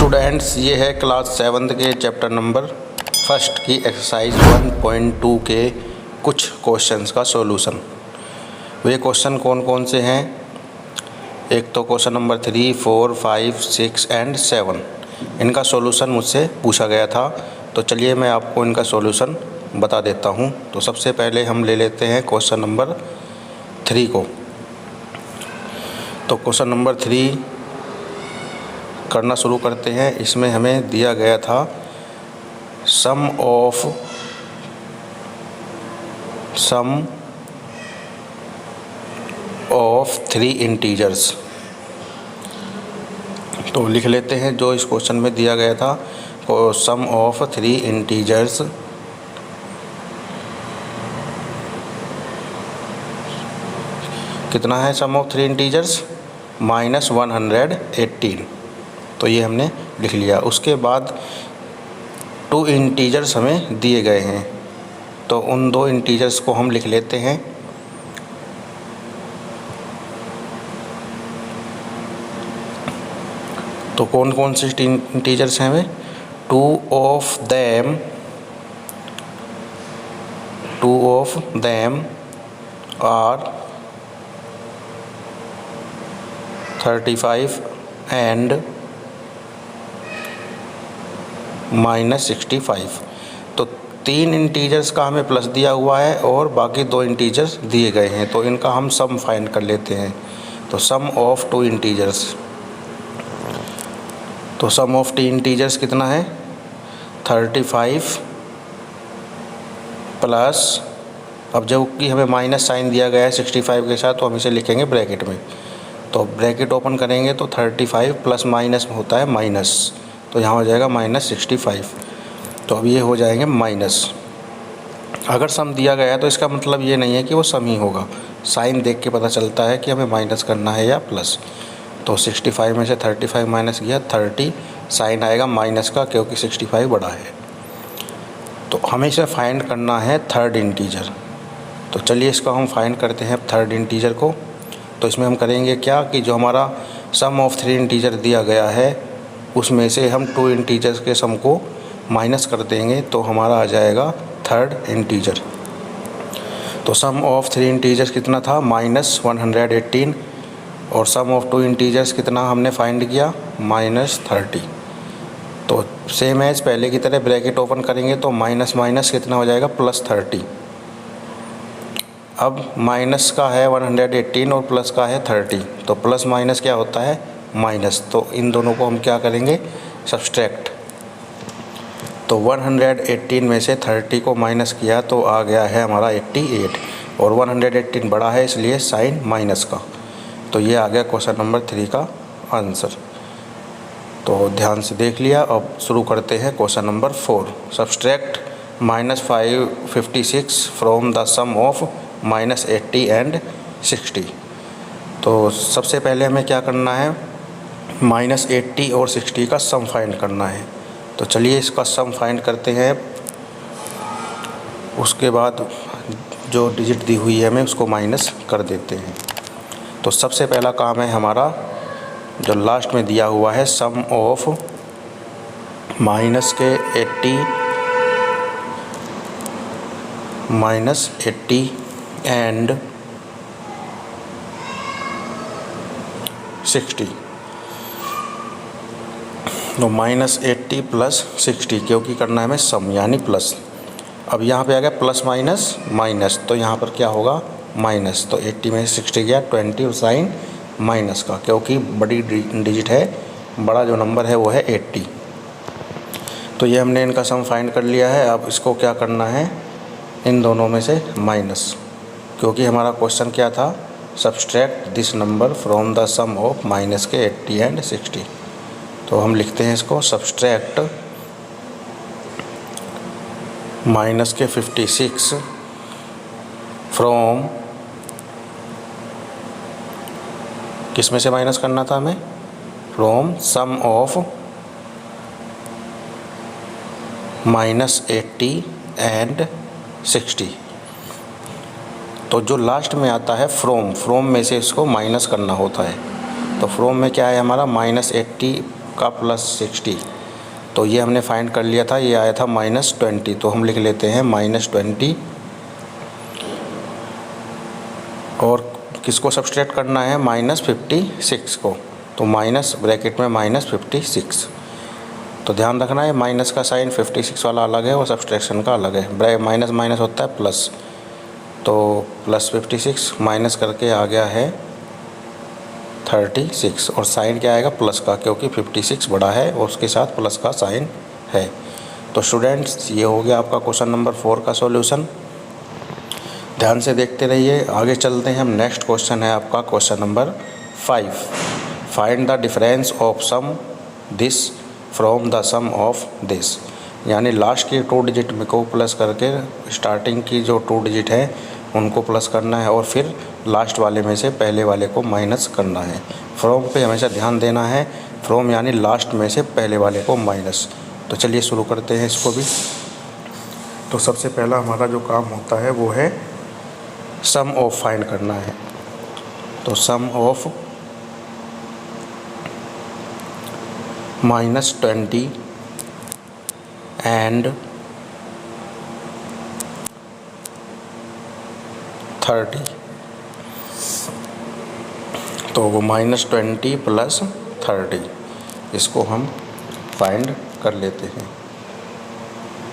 Students, ये है class 7 के चैप्टर नंबर फर्स्ट की एक्सरसाइज 1.2 के कुछ क्वेश्चंस का सॉल्यूशन। वे क्वेश्चन कौन कौन से हैं? एक तो क्वेश्चन नंबर 3, 4, 5, 6 एंड 7, इनका सॉल्यूशन मुझसे पूछा गया था। तो चलिए मैं आपको इनका सॉल्यूशन बता देता हूं। तो सबसे पहले हम ले लेते हैं क्वेश्चन नंबर 3 को। तो क्वेश्चन नंबर 3 करना शुरू करते हैं। इसमें हमें दिया गया था सम ऑफ 3 इंटीजर्स। तो लिख लेते हैं जो इस क्वेश्चन में दिया गया था, सम ऑफ 3 इंटीजर्स कितना है? सम ऑफ 3 इंटीजर्स -118। तो ये हमने लिख लिया। उसके बाद 2 इंटीजर्स हमें दिए गए हैं, तो उन 2 इंटीजर्स को हम लिख लेते हैं। तो कौन कौन से इंटीजर्स हैं वे? 2 ऑफ देम आर 35 एंड -65। तो 3 इंटीजर्स का हमें प्लस दिया हुआ है और बाकी 2 इंटीजर्स दिए गए हैं, तो इनका हम सम फाइंड कर लेते हैं। तो सम ऑफ 2 इंटीजर्स, तो सम ऑफ 2 इंटीजर्स कितना है? 35 प्लस, अब जब कि हमें माइनस साइन दिया गया है 65 के साथ, तो हम इसे लिखेंगे ब्रैकेट में। तो ब्रैकेट ओपन करेंगे तो 35 प्लस माइनस में होता है माइनस, तो यहाँ हो जाएगा -65। तो अब ये हो जाएंगे माइनस। अगर सम दिया गया है तो इसका मतलब ये नहीं है कि वो सम ही होगा, साइन देख के पता चलता है कि हमें माइनस करना है या प्लस। तो 65 में से 35 माइनस किया 30, साइन आएगा माइनस का क्योंकि 65 बड़ा है। तो हमें इसे फाइंड करना है थर्ड इंटीजर। तो चलिए इसको हम फाइंड करते हैं थर्ड इंटीजर को। तो इसमें हम करेंगे क्या कि जो हमारा सम ऑफ 3 इंटीजर दिया गया है उसमें से हम 2 इंटीजर्स के सम को माइनस कर देंगे, तो हमारा आ जाएगा थर्ड इंटीजर। तो सम ऑफ 3 इंटीजर्स कितना था? -118। और सम ऑफ 2 इंटीजर्स कितना हमने फाइंड किया? -30। तो सेम एज पहले की तरह ब्रैकेट ओपन करेंगे तो माइनस माइनस कितना हो जाएगा? +30। अब माइनस का है 118 और प्लस का है 30, तो प्लस माइनस क्या होता है? माइनस। तो इन दोनों को हम क्या करेंगे? सब्सट्रैक्ट। तो 118 में से 30 को माइनस किया तो आ गया है हमारा 88, और 118 बड़ा है इसलिए साइन माइनस का। तो ये आ गया क्वेश्चन नंबर 3 का आंसर। तो ध्यान से देख लिया। अब शुरू करते हैं question number 4। Subtract -556 from the sum of -80 and 60। तो सबसे पहले हमें क्या करना है? -80 और 60 का सम फाइंड करना है। तो चलिए इसका सम फाइंड करते हैं। उसके बाद जो डिजिट दी हुई है हमें उसको माइनस कर देते हैं। तो सबसे पहला काम है हमारा जो लास्ट में दिया हुआ है, सम ऑफ -80 एंड 60। तो -80 प्लस 60 क्योंकि करना है हमें सम यानी प्लस। अब यहाँ पे आ गया प्लस माइनस माइनस, तो यहाँ पर क्या होगा? माइनस। तो 80 में 60 गया 20 और साइन माइनस का, क्योंकि बड़ी डिजिट है, बड़ा जो नंबर है वो है 80। तो ये हमने इनका सम फाइंड कर लिया है। अब इसको क्या करना है? इन दोनों में से माइनस, क्योंकि हमारा क्वेश्चन क्या था? Subtract this number from the sum of minus के 80 एंड 60। तो हम लिखते हैं इसको सब्सट्रैक्ट माइनस के 56 फ्रॉम, किस में से माइनस करना था हमें? From sum of -80 and 60। तो जो लास्ट में आता है फ्रॉम में से इसको माइनस करना होता है। तो फ्रॉम में क्या है हमारा? -80 का प्लस 60, तो ये हमने फाइंड कर लिया था, ये आया था -20, तो हम लिख लेते हैं -20 और किसको सब्सट्रैक्ट करना है, -56 को, तो माइनस ब्रैकेट में -56। तो ध्यान रखना है माइनस का साइन 56 वाला अलग है और सब्सट्रैक्शन का अलग है, माइनस माइनस होता है प्लस, तो +56 माइनस करके आ गया है 36 और साइन क्या आएगा प्लस का, क्योंकि 56 बड़ा है और उसके साथ प्लस का साइन है। तो स्टूडेंट्स ये हो गया आपका क्वेश्चन नंबर 4 का सॉल्यूशन। ध्यान से देखते रहिए, आगे चलते हैं हम। नेक्स्ट क्वेश्चन है आपका question number 5। Find the difference of sum this from the sum of this, यानी लास्ट के 2 डिजिट में को प्लस करके स्टार्टिंग की जो 2 डिजिट है उनको प्लस करना है और फिर लास्ट वाले में से पहले वाले को माइनस करना है। फ्रॉम पे हमेशा ध्यान देना है, फ्रॉम यानी लास्ट में से पहले वाले को माइनस। तो चलिए शुरू करते हैं इसको भी। तो सबसे पहला हमारा जो काम होता है वो है सम ऑफ फाइंड करना है। तो सम ऑफ -20 एंड 30, तो वो -20 + 30, इसको हम फाइंड कर लेते हैं।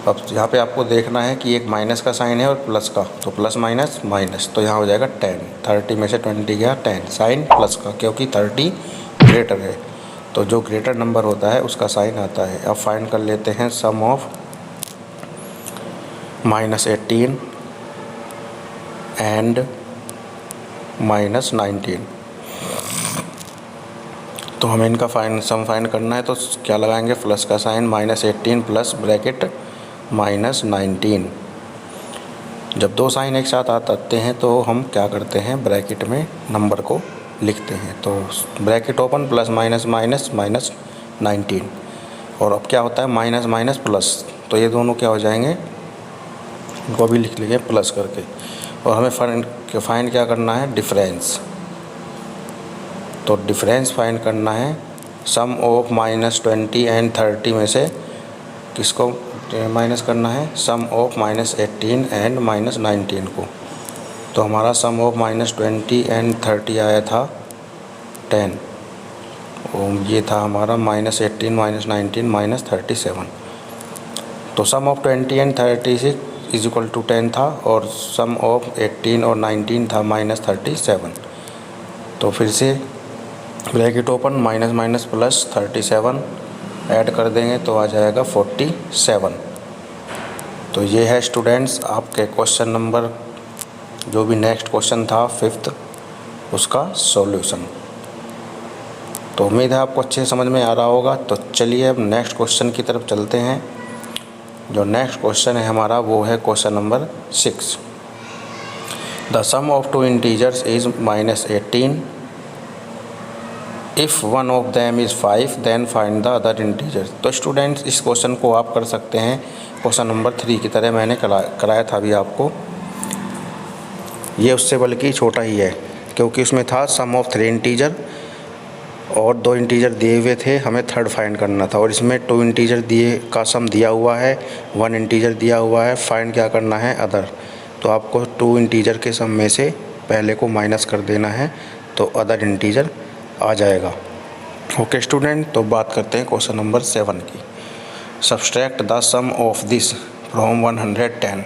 अब यहाँ पे आपको देखना है कि एक माइनस का साइन है और प्लस का, तो प्लस माइनस माइनस, तो यहाँ हो जाएगा 10। 30 में से 20 गया 10, साइन प्लस का, क्योंकि 30 ग्रेटर है, तो जो ग्रेटर नंबर होता है उसका साइन आता है। अब फाइंड कर लेते हैं सम ऑफ -18 एंड -19। तो हमें इनका सम फाइंड करना है, तो क्या लगाएंगे, प्लस का साइन, -18 प्लस ब्रैकेट -19। जब 2 साइन एक साथ आते हैं तो हम क्या करते हैं, ब्रैकेट में नंबर को लिखते हैं। तो bracket open, plus minus minus -19, और अब क्या होता है माइनस माइनस प्लस, तो ये दोनों क्या हो जाएंगे, इनको भी लिख लेंगे प्लस करके। और हमें फाइंड क्या करना है, डिफरेंस। तो डिफरेंस फाइंड करना है सम ऑफ -20 एंड 30 में से किसको माइनस करना है, सम ऑफ -18 एंड -19 को। तो हमारा सम ऑफ -20 एंड 30 आया था 10, और ये था हमारा -18 -19 -37। तो सम ऑफ 20 एंड 36 = 10 था, और सम ऑफ 18 और 19 था -37। तो फिर से bracket open, minus minus plus 37 add कर देंगे तो आ जाएगा 47। तो ये है स्टूडेंट्स आपके क्वेश्चन नंबर, जो भी नेक्स्ट क्वेश्चन था 5th, उसका सॉल्यूशन। तो उम्मीद है आपको अच्छे समझ में आ रहा होगा। तो चलिए अब नेक्स्ट क्वेश्चन की तरफ चलते हैं। जो नेक्स्ट क्वेश्चन है हमारा वो है question number 6। The sum of 2 integers is -18। If one of them is 5 then find the other integer. तो स्टूडेंट्स इस क्वेश्चन को आप कर सकते हैं क्वेश्चन नंबर 3 की तरह, मैंने कराया था अभी आपको। ये उससे बल्कि छोटा ही है, क्योंकि उसमें था सम ऑफ 3 इंटीजर और 2 इंटीजर दिए हुए थे, हमें थर्ड फाइंड करना था। और इसमें 2 इंटीजर दिए का सम दिया हुआ है, 1 इंटीजर दिया हुआ है, फाइंड क्या करना है, अदर। तो आपको 2 इंटीजर के सम में से पहले को माइनस कर देना है, तो अदर इंटीजर आ जाएगा। ओके स्टूडेंट, तो बात करते हैं क्वेश्चन नंबर 7 की। Subtract the sum of this from 110।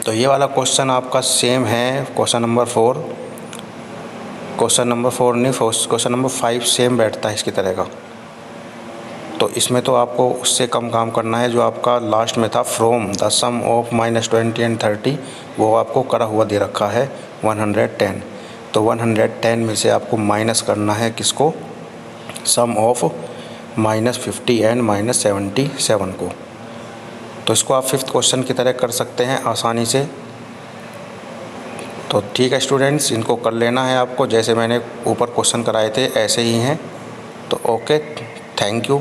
तो ये वाला क्वेश्चन आपका सेम है क्वेश्चन नंबर 4। क्वेश्चन नंबर 4 नहीं, क्वेश्चन नंबर 5 सेम बैठता है इसकी तरह का। तो इसमें तो आपको उससे कम काम करना है। जो आपका लास्ट में था from the sum of -20 and 30, वो आपको करा हुआ दे रखा है 110। तो 110 में से आपको माइनस करना है किसको, सम ऑफ -50 एंड -77 को। तो इसको आप 5th क्वेश्चन की तरह कर सकते हैं आसानी से। तो ठीक है स्टूडेंट्स, इनको कर लेना है आपको, जैसे मैंने ऊपर क्वेश्चन कराए थे ऐसे ही हैं। तो ओके, थैंक यू।